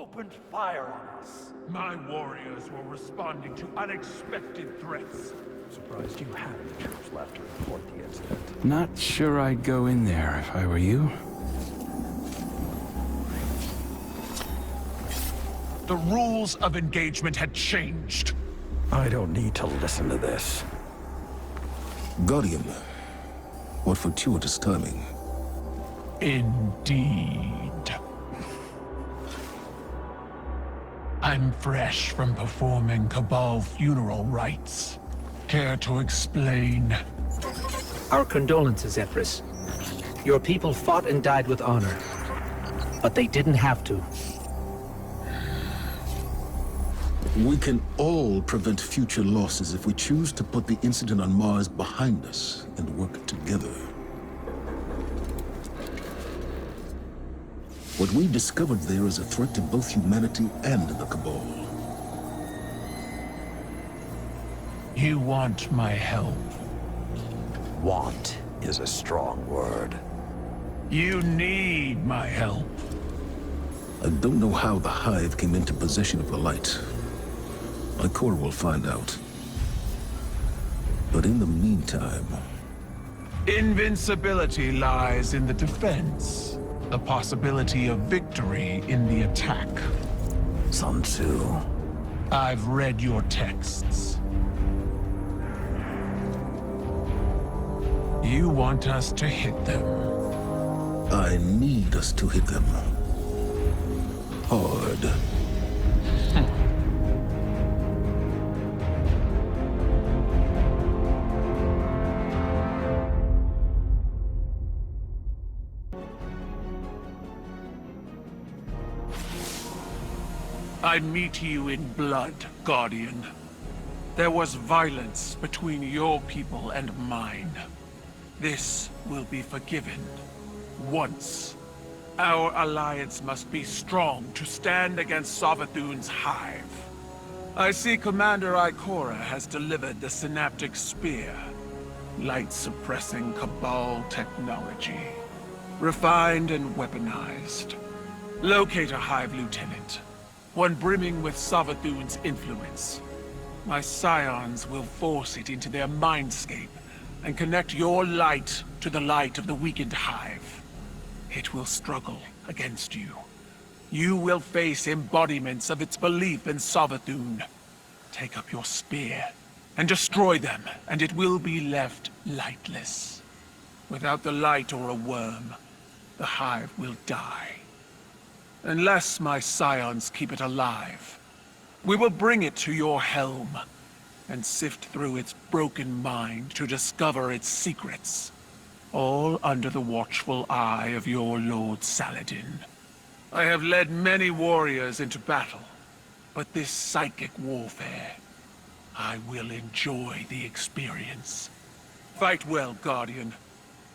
opened fire on us. My warriors were responding to unexpected threats. Surprised you had any troops left to report the incident. Not sure I'd go in there if I were you. The rules of engagement had changed. I don't need to listen to this. Guardian, what fortuitous timing. Indeed. I'm fresh from performing Cabal funeral rites. Care to explain? Our condolences, Empress. Your people fought and died with honor. But they didn't have to. We can all prevent future losses if we choose to put the incident on Mars behind us and work together. What we discovered there is a threat to both humanity and the Cabal. You want my help? Want is a strong word. You need my help. I don't know how the Hive came into possession of the light. Ikora will find out. But in the meantime... Invincibility lies in the defense. The possibility of victory in the attack. Sun Tzu. I've read your texts. You want us to hit them. I need us to hit them. Hard. I meet you in blood, Guardian. There was violence between your people and mine. This will be forgiven. Once. Our alliance must be strong to stand against Savathun's Hive. I see Commander Ikora has delivered the Synaptic Spear. Light-suppressing Cabal technology. Refined and weaponized. Locate a Hive Lieutenant. One brimming with Savathun's influence. My scions will force it into their mindscape and connect your light to the light of the weakened Hive. It will struggle against you. You will face embodiments of its belief in Savathun. Take up your spear and destroy them, and it will be left lightless. Without the light or a worm, the Hive will die. Unless my scions keep it alive, we will bring it to your helm and sift through its broken mind to discover its secrets, all under the watchful eye of your Lord Saladin. I have led many warriors into battle, but this psychic warfare, I will enjoy the experience. Fight well, Guardian.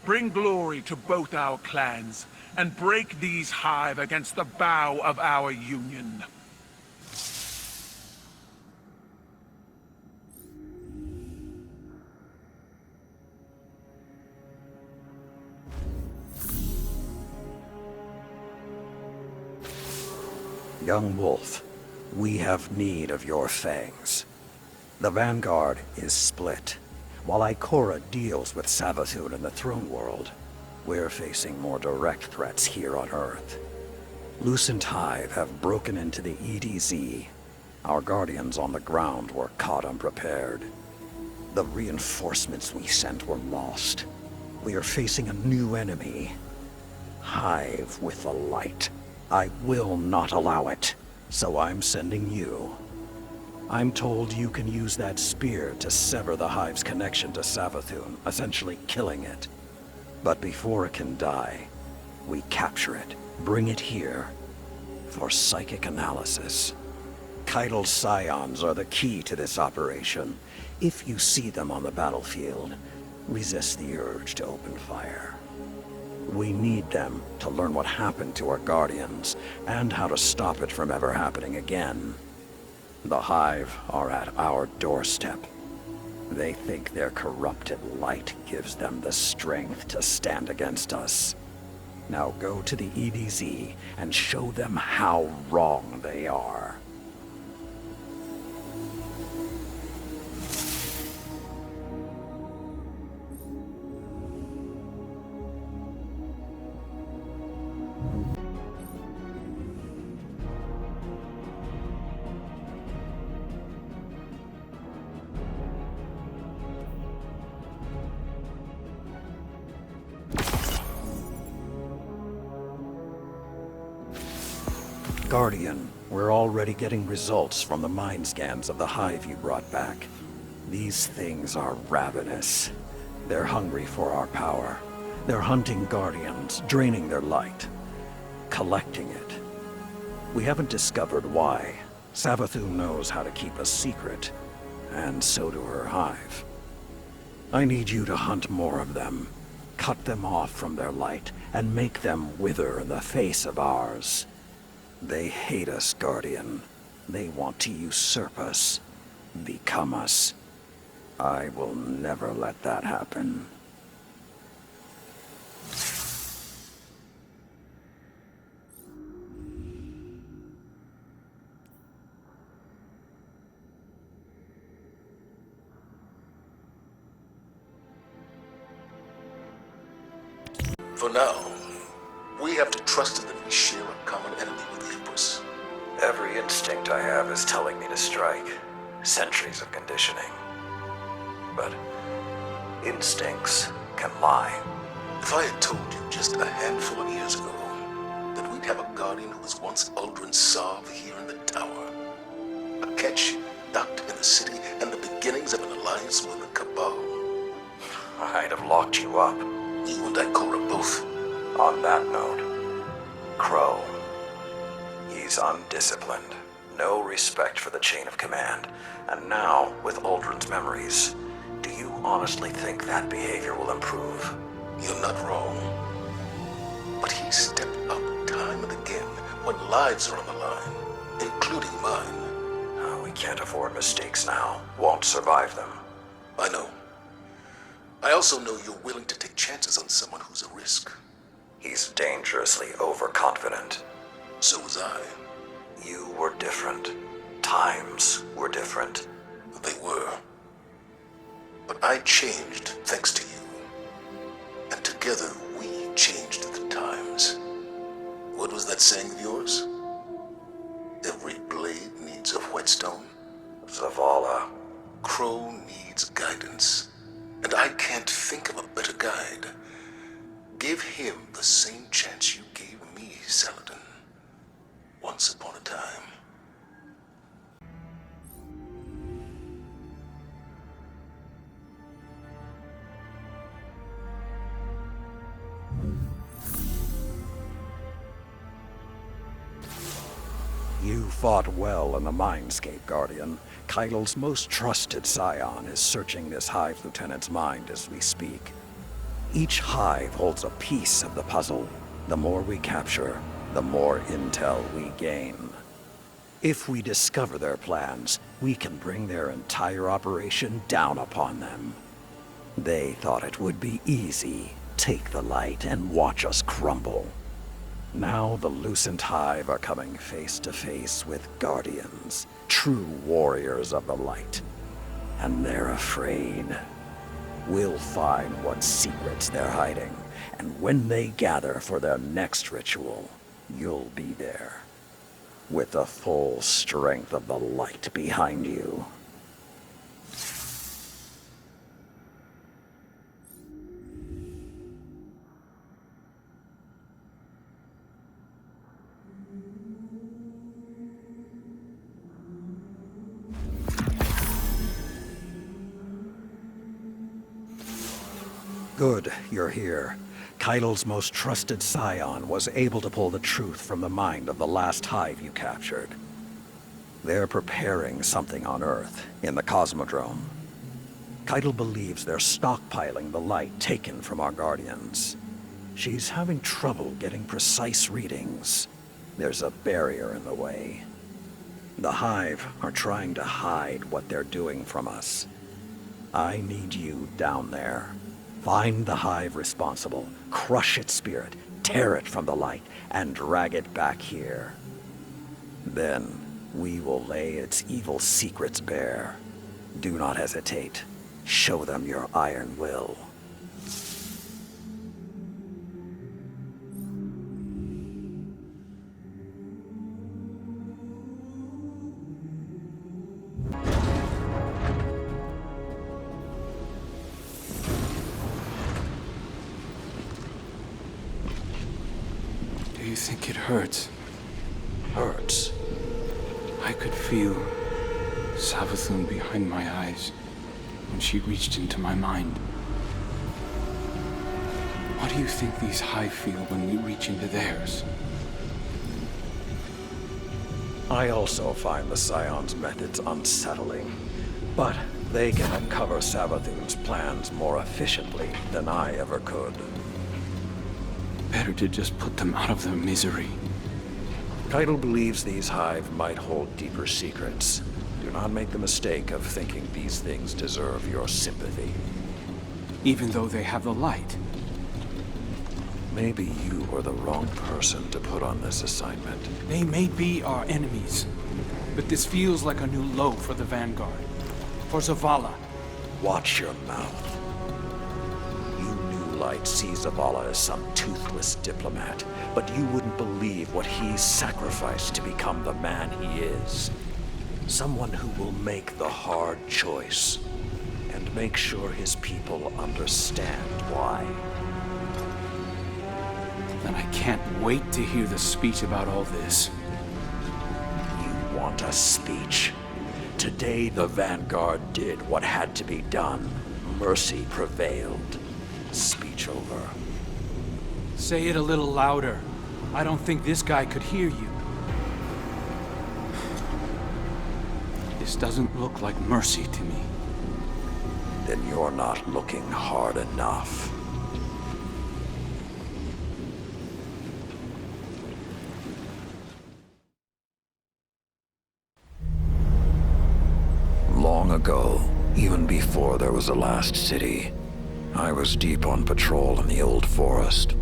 Bring glory to both our clans, and break these Hive against the bow of our union. Young Wolf, we have need of your fangs. The Vanguard is split. While Ikora deals with Savathun in the Throne World, we're facing more direct threats here on Earth. Lucent Hive have broken into the EDZ. Our guardians on the ground were caught unprepared. The reinforcements we sent were lost. We are facing a new enemy. Hive with the light. I will not allow it, so I'm sending you. I'm told you can use that spear to sever the Hive's connection to Savathun, essentially killing it. But before it can die, we capture it, bring it here, for psychic analysis. Keitel's scions are the key to this operation. If you see them on the battlefield, resist the urge to open fire. We need them to learn what happened to our guardians, and how to stop it from ever happening again. The Hive are at our doorstep. They think their corrupted light gives them the strength to stand against us. Now go to the EDZ and show them how wrong they are. Guardian, we're already getting results from the mind scans of the hive you brought back. These things are ravenous. They're hungry for our power. They're hunting Guardians, draining their light, collecting it. We haven't discovered why. Savathûn knows how to keep a secret, and so do her hive. I need you to hunt more of them, cut them off from their light, and make them wither in the face of ours. They hate us, Guardian. They want to usurp us, become us. I will never let that happen. For now, we have to trust that we share a common enemy with the Empress. Every instinct I have is telling me to strike. Centuries of conditioning. But instincts can lie. If I had told you just a handful of years ago that we'd have a Guardian who was once Uldren Sov here in the tower, a Ketch docked in the city, and the beginnings of an alliance with the Cabal, I'd have locked you up. you and Ikora both. On that note, Crow. He's undisciplined. No respect for the chain of command. And now, with Uldren's memories, do you honestly think that behavior will improve? You're not wrong. But he stepped up time and again when lives are on the line, including mine. We can't afford mistakes now. Won't survive them. I know. I also know you're willing to take chances on someone who's a risk. He's dangerously overconfident. So was I. You were different. Times were different. They were. But I changed thanks to you. And together we changed the times. What was that saying of yours? Every blade needs a whetstone. Zavala. Crow needs guidance. And I can't think of a better guide. Give him the same chance you gave me, Saladin. Once upon a time. You fought well in the Mindscape, Guardian. Keitel's most trusted scion is searching this Hive Lieutenant's mind as we speak. Each Hive holds a piece of the puzzle. The more we capture, the more intel we gain. If we discover their plans, we can bring their entire operation down upon them. They thought it would be easy. Take the light and watch us crumble. Now the Lucent Hive are coming face to face with Guardians, true warriors of the light. And they're afraid. We'll find what secrets they're hiding, and when they gather for their next ritual, you'll be there, with the full strength of the light behind you. Good, you're here. Keitel's most trusted scion was able to pull the truth from the mind of the last Hive you captured. They're preparing something on Earth, in the Cosmodrome. Keitel believes they're stockpiling the light taken from our Guardians. She's having trouble getting precise readings. There's a barrier in the way. The Hive are trying to hide what they're doing from us. I need you down there. Find the Hive responsible, crush its spirit, tear it from the light, and drag it back here. Then we will lay its evil secrets bare. Do not hesitate. Show them your iron will. Do you think it hurts? Hurts. I could feel Savathun behind my eyes when she reached into my mind. What do you think these Hive feel when we reach into theirs? I also find the Scion's methods unsettling, but they can uncover Savathun's plans more efficiently than I ever could. Better to just put them out of their misery. Keitel believes these Hive might hold deeper secrets. Do not make the mistake of thinking these things deserve your sympathy. Even though they have the light. Maybe you are the wrong person to put on this assignment. They may be our enemies, but this feels like a new low for the Vanguard. For Zavala. Watch your mouth. You New Light see Zavala as some toothless diplomat, but you wouldn't believe what he's sacrificed to become the man he is. Someone who will make the hard choice, and make sure his people understand why. Then I can't wait to hear the speech about all this. You want a speech? Today the Vanguard did what had to be done. Mercy prevailed. Speech over. Say it a little louder. I don't think this guy could hear you. This doesn't look like mercy to me. Then you're not looking hard enough. Long ago, even before there was a last city, I was deep on patrol in the old forest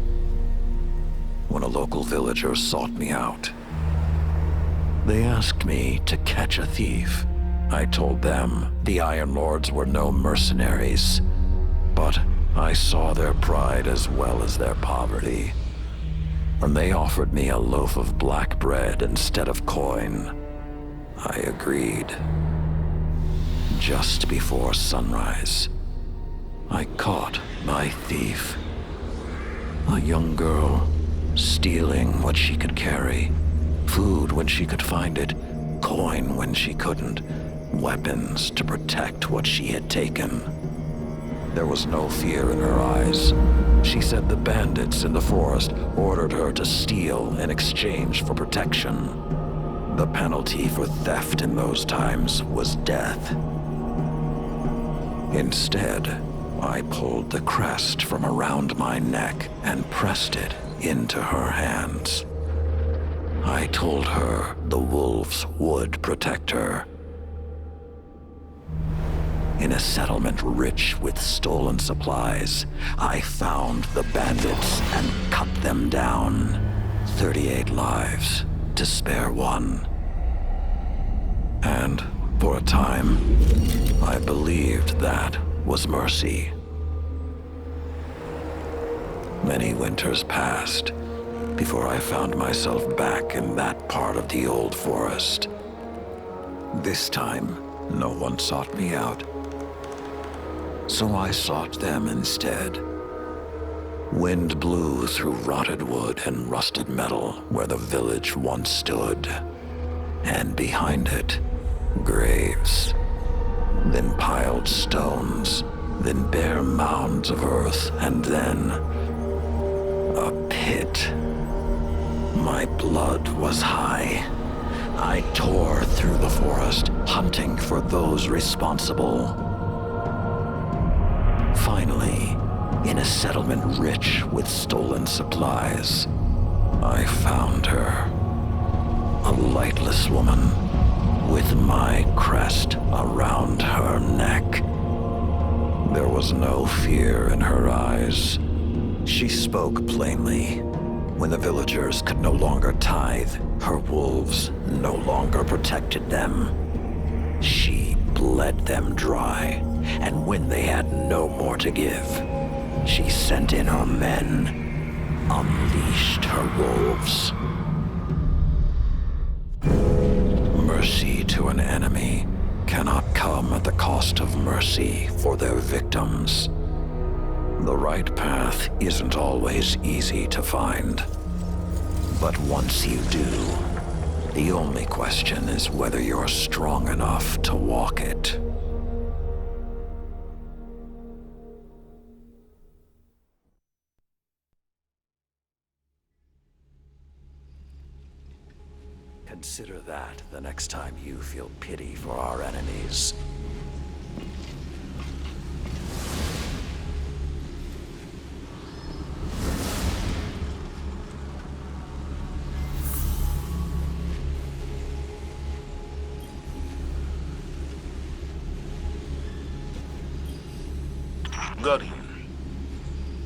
when a local villager sought me out. They asked me to catch a thief. I told them the Iron Lords were no mercenaries, but I saw their pride as well as their poverty. When they offered me a loaf of black bread instead of coin, I agreed. Just before sunrise, I caught my thief. A young girl, stealing what she could carry. Food when she could find it, coin when she couldn't, weapons to protect what she had taken. There was no fear in her eyes. She said the bandits in the forest ordered her to steal in exchange for protection. The penalty for theft in those times was death. Instead, I pulled the crest from around my neck and pressed it into her hands. I told her the wolves would protect her. In a settlement rich with stolen supplies, I found the bandits and cut them down. 38 lives to spare one. And for a time, I believed that was mercy. Many winters passed before I found myself back in that part of the old forest. This time, no one sought me out. So I sought them instead. Wind blew through rotted wood and rusted metal where the village once stood. And behind it, graves. Then piled stones, then bare mounds of earth, and then a pit. My blood was high. I tore through the forest, hunting for those responsible. Finally, in a settlement rich with stolen supplies, I found her. A lightless woman with my crest around her neck. There was no fear in her eyes. She spoke plainly. When the villagers could no longer tithe, her wolves no longer protected them. She bled them dry, and when they had no more to give, she sent in her men, unleashed her wolves. Mercy to an enemy cannot come at the cost of mercy for their victims. The right path isn't always easy to find. But once you do, the only question is whether you're strong enough to walk it. Consider that the next time you feel pity for our enemies. Guardian,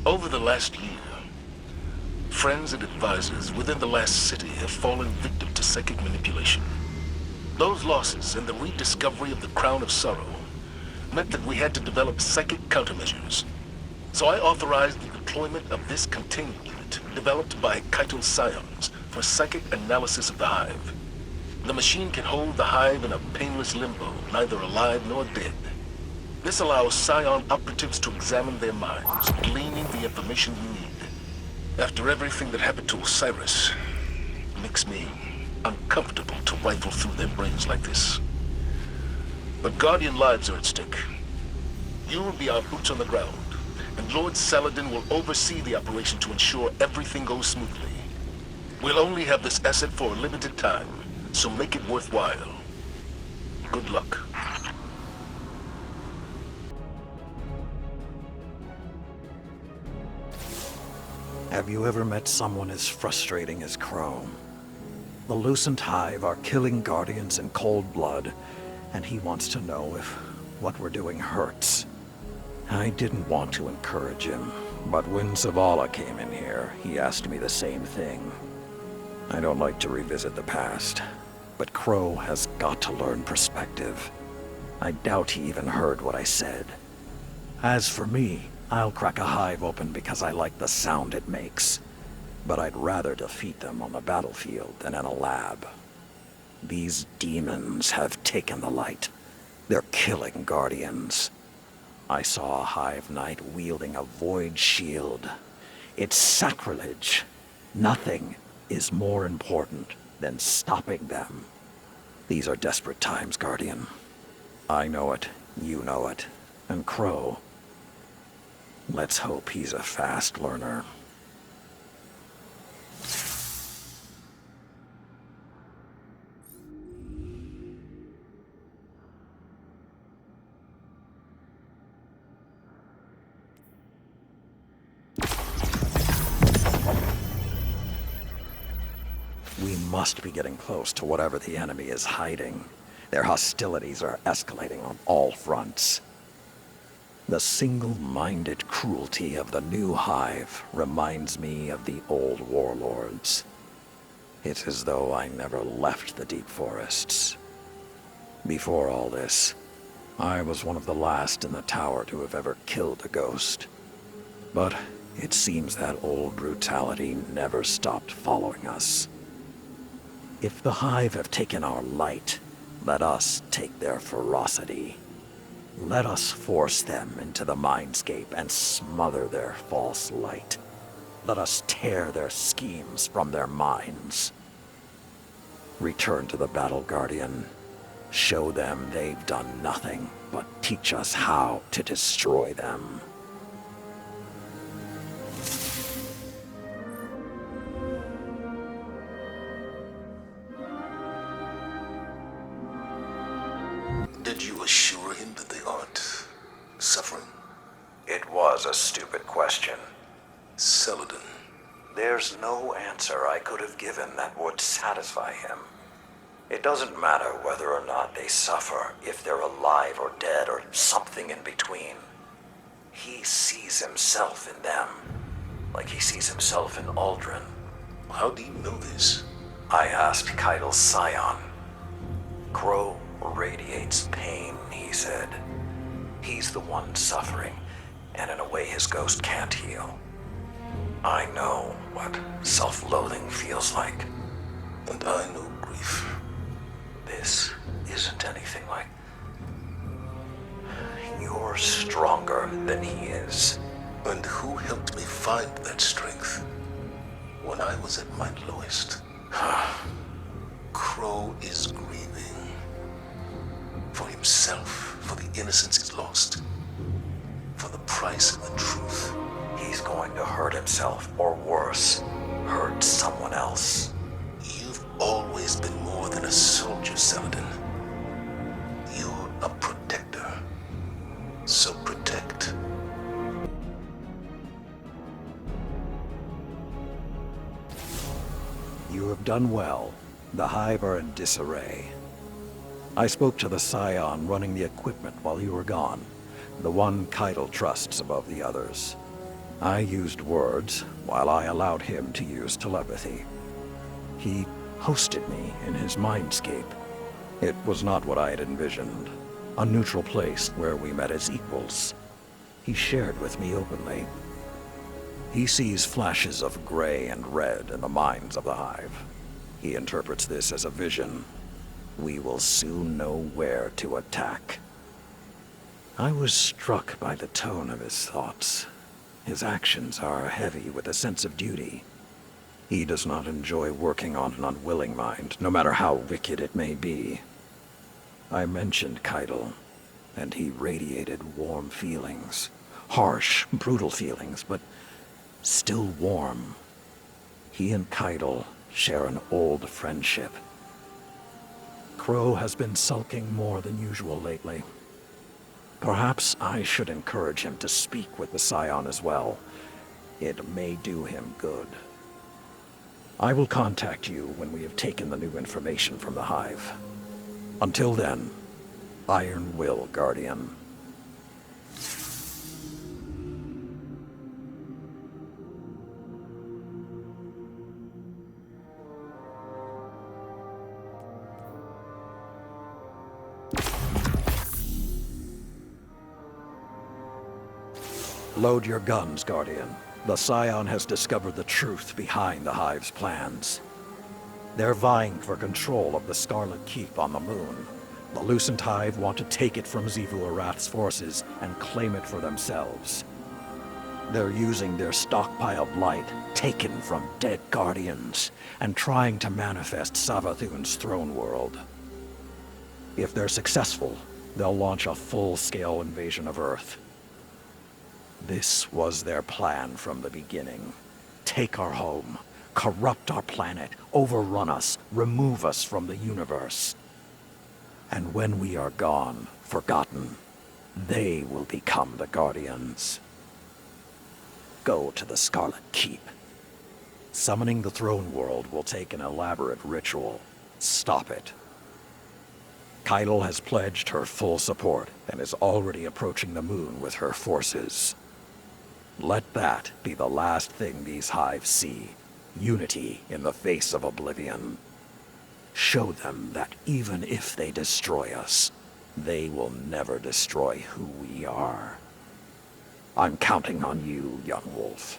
over the last year, friends and advisors within the last city have fallen victim to psychic manipulation. Those losses and the rediscovery of the Crown of Sorrow meant that we had to develop psychic countermeasures. So I authorized the deployment of this containment unit developed by Kaito Scions for psychic analysis of the Hive. The machine can hold the Hive in a painless limbo, neither alive nor dead. This allows Scion operatives to examine their minds, gleaning the information we need. After everything that happened to Osiris, it makes me uncomfortable to rifle through their brains like this. But Guardian lives are at stake. You will be our boots on the ground, and Lord Saladin will oversee the operation to ensure everything goes smoothly. We'll only have this asset for a limited time, so make it worthwhile. Good luck. Have you ever met someone as frustrating as Chrome? The Lucent Hive are killing Guardians in cold blood, and he wants to know if what we're doing hurts. I didn't want to encourage him, but when Zavala came in here, he asked me the same thing. I don't like to revisit the past, but Crow has got to learn perspective. I doubt he even heard what I said. As for me, I'll crack a hive open because I like the sound it makes. But I'd rather defeat them on the battlefield than in a lab. These demons have taken the light. They're killing Guardians. I saw a Hive Knight wielding a void shield. It's sacrilege. Nothing is more important than stopping them. These are desperate times, Guardian. I know it, you know it, and Crow. Let's hope he's a fast learner. We must be getting close to whatever the enemy is hiding. Their hostilities are escalating on all fronts. The single-minded cruelty of the new Hive reminds me of the old warlords. It's as though I never left the deep forests. Before all this, I was one of the last in the tower to have ever killed a ghost. But it seems that old brutality never stopped following us. If the Hive have taken our light, let us take their ferocity. Let us force them into the mindscape and smother their false light. Let us tear their schemes from their minds. Return to the battle, Guardian. Show them they've done nothing but teach us how to destroy them. Did you assure him that they aren't suffering? It was a stupid question. Saladin. There's no answer I could have given that would satisfy him. It doesn't matter whether or not they suffer, if they're alive or dead or something in between. He sees himself in them, like he sees himself in Aldrin. How do you know this? I asked Keidel's scion. Crow radiates pain, he said. He's the one suffering, and in a way his ghost can't heal. I know what self-loathing feels like. And I know grief. This isn't anything like... You're stronger than he is. And who helped me find that strength? When I was at my lowest. Crow is grieving. For himself, for the innocence he's lost. For the price of the truth. He's going to hurt himself, or worse, hurt someone else. You've always been more than a soldier, Saladin. You're a protector. So protect. You have done well. The Hive are in disarray. I spoke to the scion running the equipment while you were gone, the one Keidel trusts above the others. I used words, while I allowed him to use telepathy. He hosted me in his mindscape. It was not what I had envisioned. A neutral place where we met as equals. He shared with me openly. He sees flashes of gray and red in the minds of the Hive. He interprets this as a vision. We will soon know where to attack. I was struck by the tone of his thoughts. His actions are heavy with a sense of duty. He does not enjoy working on an unwilling mind, no matter how wicked it may be. I mentioned Keidel, and he radiated warm feelings. Harsh, brutal feelings, but still warm. He and Keidel share an old friendship. Crow has been sulking more than usual lately. Perhaps I should encourage him to speak with the Scion as well. It may do him good. I will contact you when we have taken the new information from the Hive. Until then, Iron Will, Guardian. Load your guns, Guardian. The Scion has discovered the truth behind the Hive's plans. They're vying for control of the Scarlet Keep on the moon. The Lucent Hive want to take it from Xivu Arath's forces and claim it for themselves. They're using their stockpiled light, taken from dead Guardians, and trying to manifest Savathun's throne world. If they're successful, they'll launch a full-scale invasion of Earth. This was their plan from the beginning. Take our home, corrupt our planet, overrun us, remove us from the universe. And when we are gone, forgotten, they will become the Guardians. Go to the Scarlet Keep. Summoning the throne world will take an elaborate ritual. Stop it. Keidel has pledged her full support and is already approaching the moon with her forces. Let that be the last thing these Hives see. Unity in the face of oblivion. Show them that even if they destroy us, they will never destroy who we are. I'm counting on you, young wolf.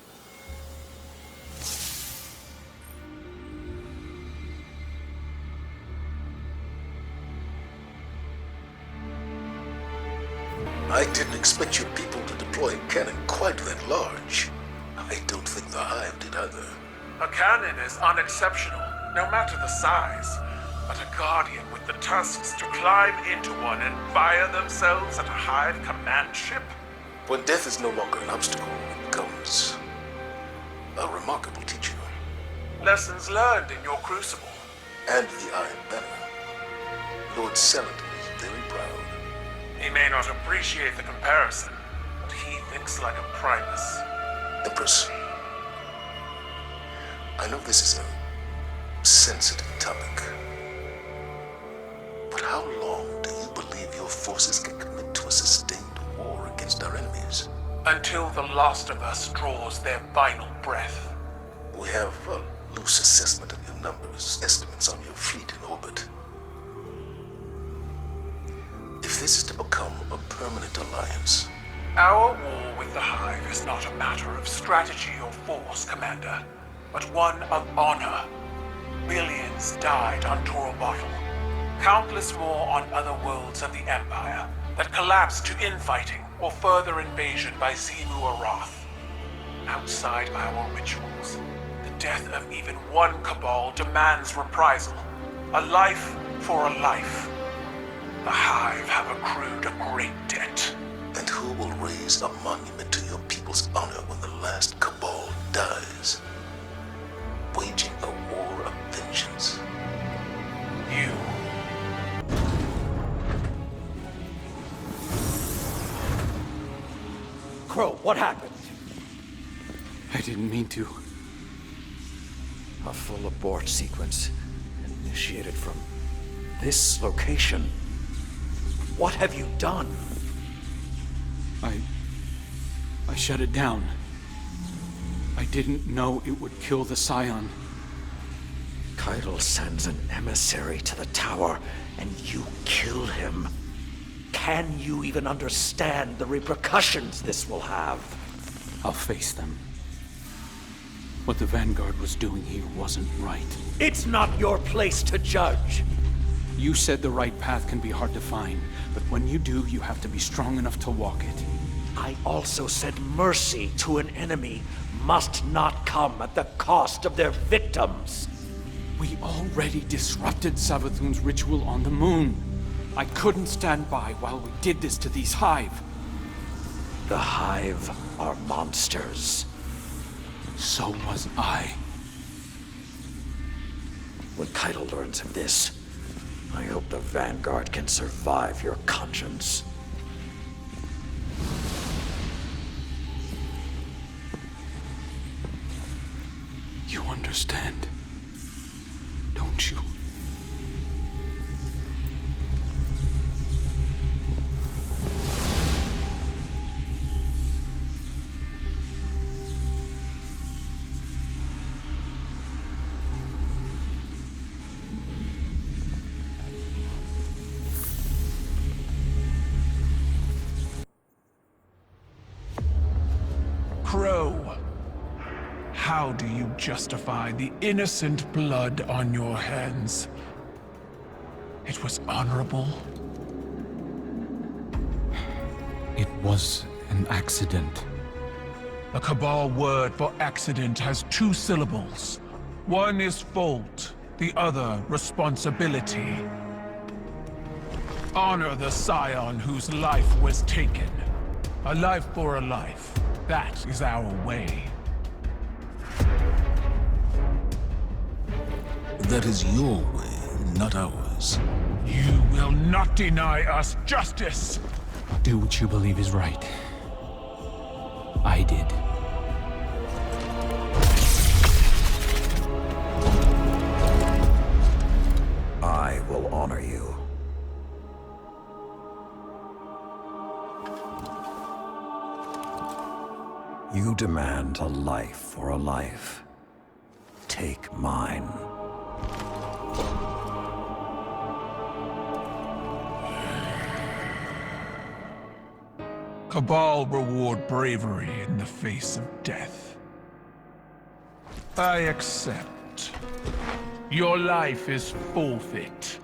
I didn't expect your people to deploy a cannon quite that large. I don't think the Hive did either. A cannon is unexceptional, no matter the size. But a Guardian with the tusks to climb into one and fire themselves at a Hive command ship? When death is no longer an obstacle, it becomes a remarkable teacher. Lessons learned in your crucible. And the Iron Banner. Lord Saladin is very proud. He may not appreciate the comparison, but he thinks like a Primus. Empress, I know this is a sensitive topic, but how long do you believe your forces can commit to a sustained war against our enemies? Until the last of us draws their final breath. We have loose assessment of your numbers, estimates on your fleet in orbit. If this is to become a permanent alliance, Our war with the Hive is not a matter of strategy or force, Commander, but one of honor. Billions died on Torobatl. Countless more on other worlds of the Empire that collapsed to infighting or further invasion by Ximu Arath. Outside our rituals, the death of even one Cabal demands reprisal. A life for a life. The Hive have accrued a great debt. and who will raise a monument to your people's honor when the last Cabal dies? Waging a war of vengeance. You. Crow, what happened? I didn't mean to. A full abort sequence initiated from this location. What have you done? I shut it down. I didn't know it would kill the Scion. Keitel sends an emissary to the tower, and you kill him. Can you even understand the repercussions this will have? I'll face them. What the Vanguard was doing here wasn't right. It's not your place to judge. You said the right path can be hard to find, but when you do, you have to be strong enough to walk it. I also said mercy to an enemy must not come at the cost of their victims. We already disrupted Savathun's ritual on the moon. I couldn't stand by while we did this to these Hive. The Hive are monsters. So was I. When Keitel learns of this, I hope the Vanguard can survive your conscience. You understand, don't you? Crow, how do you justify the innocent blood on your hands? It was honorable. It was an accident. The Cabal word for accident has two syllables. One is fault, the other responsibility. Honor the Scion whose life was taken. A life for a life. That is our way. That is your way, not ours. You will not deny us justice! Do what you believe is right. I did. I will honor you. You demand a life for a life. Take mine. Cabal reward bravery in the face of death. I accept. Your life is forfeit.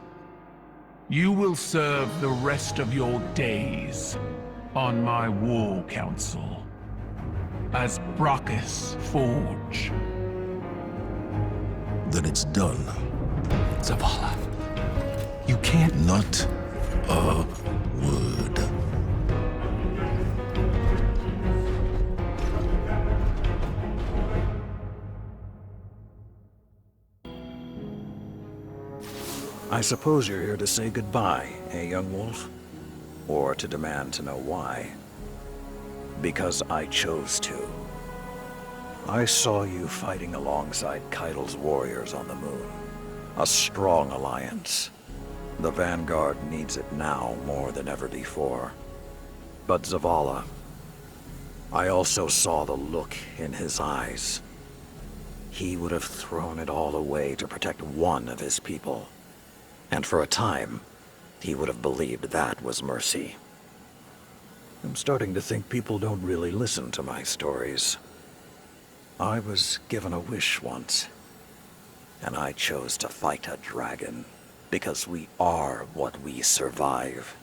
You will serve the rest of your days on my war council as Brachus Forge. Then it's done. Zavala, you can't... Not a word. I suppose you're here to say goodbye, eh, young wolf? Or to demand to know why? Because I chose to. I saw you fighting alongside Keitel's warriors on the moon. A strong alliance. The Vanguard needs it now more than ever before. But Zavala, I also saw the look in his eyes. he would have thrown it all away to protect one of his people. And for a time, he would have believed that was mercy. I'm starting to think people don't really listen to my stories. I was given a wish once, and I chose to fight a dragon, because we are what we survive.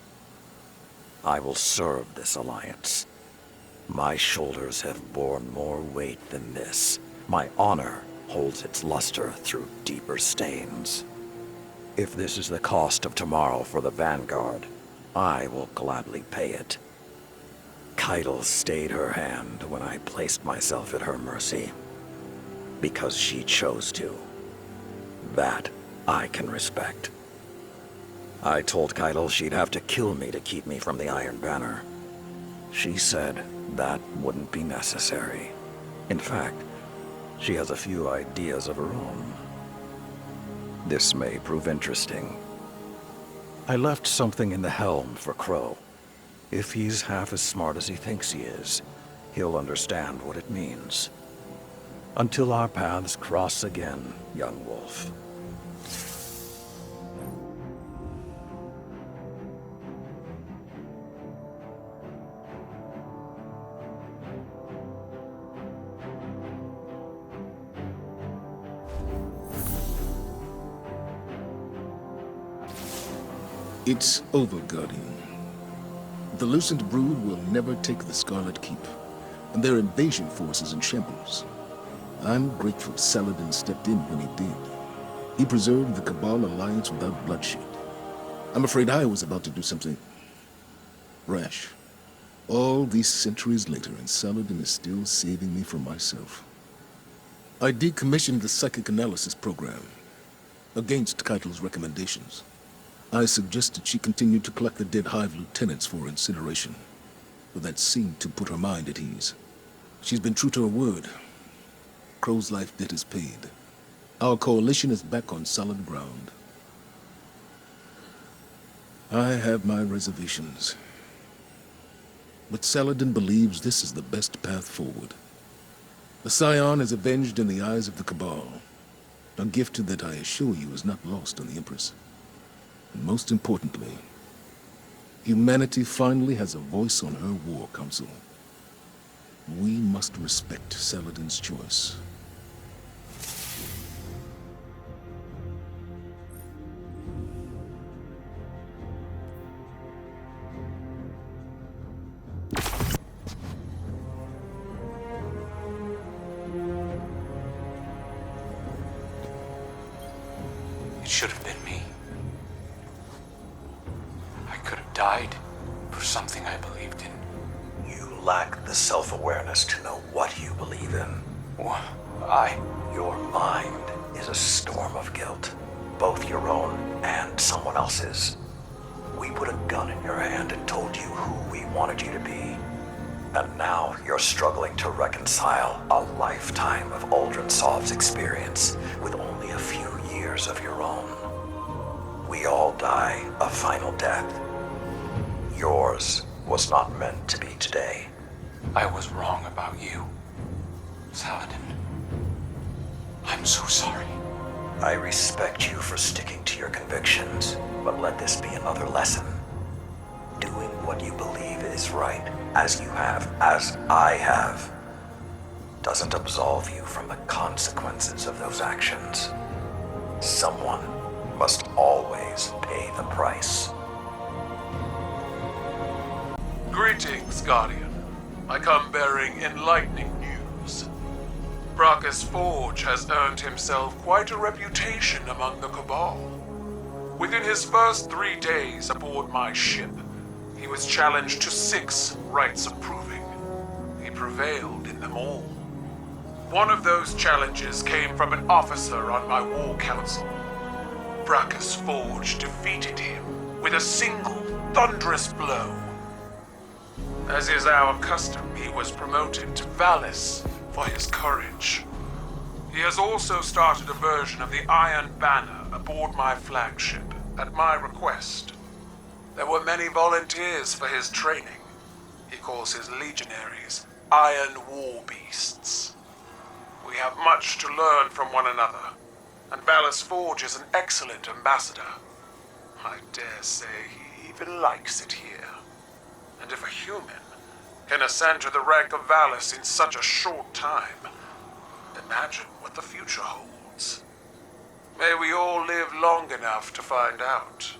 I will serve this alliance. My shoulders have borne more weight than this. My honor holds its luster through deeper stains. If this is the cost of tomorrow for the Vanguard, I will gladly pay it. Keitel stayed her hand when I placed myself at her mercy, because she chose to. That I can respect. I told Keitel she'd have to kill me to keep me from the Iron Banner. She said that wouldn't be necessary. In fact, she has a few ideas of her own. This may prove interesting. I left something in the helm for Crow. If he's half as smart as he thinks he is, he'll understand what it means. Until our paths cross again, young wolf. It's over, Guardian. The Lucent Brood will never take the Scarlet Keep, and their invasion force is in shambles. I'm grateful Saladin stepped in when he did. He preserved the Cabal alliance without bloodshed. I'm afraid I was about to do something rash. All these centuries later, and Saladin is still saving me from myself. I decommissioned the psychic analysis program, against Keitel's recommendations. I suggested she continue to collect the dead Hive lieutenants for incineration, but that seemed to put her mind at ease. She's been true to her word. Crow's life debt is paid. Our coalition is back on solid ground. I have my reservations, but Saladin believes this is the best path forward. The Scion is avenged in the eyes of the Cabal, a gift that I assure you is not lost on the Empress. And most importantly, humanity finally has a voice on her war council. We must respect Saladin's choice. It should have been me. I could have died for something I believed in. You lack the self-awareness to know what you believe in. I... Your mind is a storm of guilt, both your own and someone else's. We put a gun in your hand and told you who we wanted you to be. And now you're struggling to reconcile a lifetime of Uldren Sov's experience with only a few years of your own. We all die a final death. Yours was not meant to be today. I was wrong about you, Saladin. I'm so sorry. I respect you for sticking to your convictions, but let this be another lesson. Doing what you believe is right, as you have, as I have, doesn't absolve you from the consequences of those actions. Someone must always pay the price. Greetings, Guardian. I come bearing enlightening news. Brachus Forge has earned himself quite a reputation among the Cabal. Within his first 3 days aboard my ship, he was challenged to 6 rites of proving. He prevailed in them all. One of those challenges came from an officer on my war council. Brachus Forge defeated him with a single thunderous blow. As is our custom, he was promoted to Valis for his courage. He has also started a version of the Iron Banner aboard my flagship, at my request. There were many volunteers for his training. He calls his legionaries Iron War Beasts. We have much to learn from one another, and Ballas Forge is an excellent ambassador. I dare say he even likes it here. And if a human can ascend to the rank of Valis in such a short time, imagine what the future holds. May we all live long enough to find out.